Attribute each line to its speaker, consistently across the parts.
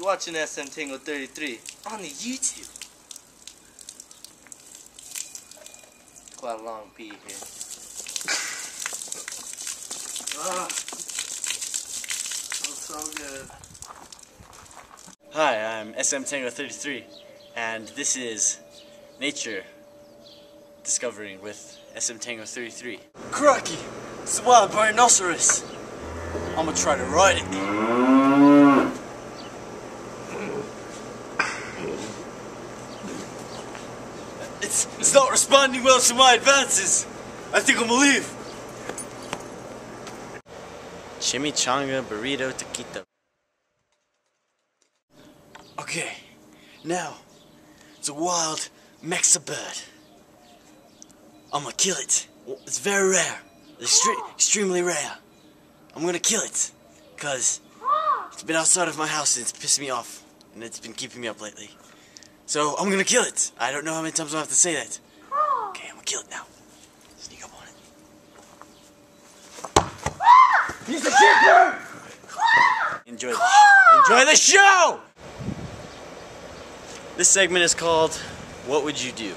Speaker 1: You're watching SM Tango 33 on the YouTube. Quite a long pee here. Feels so good.
Speaker 2: Hi, I'm SM Tango 33, and this is Nature Discovering with SM Tango 33. Crikey! It's a wild rhinoceros! I'm gonna try to ride it. It's not responding well to my advances. I think I'm gonna leave. Chimichanga burrito taquito. Okay, now it's a wild Mexa bird. I'm gonna kill it. It's very rare. It's extremely rare. I'm gonna kill it because it's been outside of my house and it's pissed me off and it's been keeping me up lately. So I'm gonna kill it. I don't know how many times I'll have to say that. Okay, I'm gonna kill it now. Sneak up on it. He's a shit bird! Enjoy the show! This segment is called What Would You Do?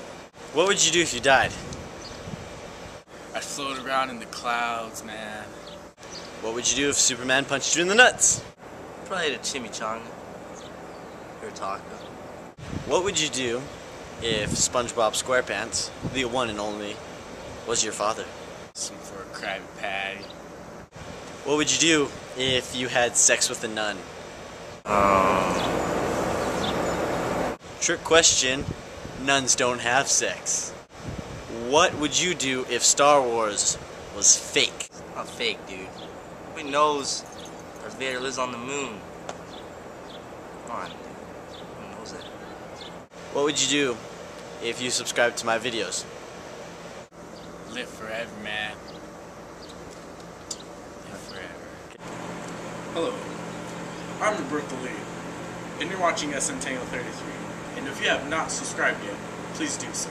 Speaker 2: What would you do if you died?
Speaker 3: I'd float around in the clouds, man.
Speaker 2: What would you do if Superman punched you in the nuts?
Speaker 1: Probably a chimichanga or a taco.
Speaker 2: What would you do if SpongeBob SquarePants, the one and only, was your father?
Speaker 3: Some for a Krabby Patty.
Speaker 2: What would you do if you had sex with a nun? Trick question, nuns don't have sex. What would you do if Star Wars was fake?
Speaker 1: Not fake, dude. Everybody knows Darth Vader lives on the moon. Come on, dude. Who knows that?
Speaker 2: What would you do if you subscribed to my videos?
Speaker 3: Live forever, man. Live forever.
Speaker 4: Hello, I'm Roberto Lee, and you're watching SM Tango 33. And if you have not subscribed yet, please do so.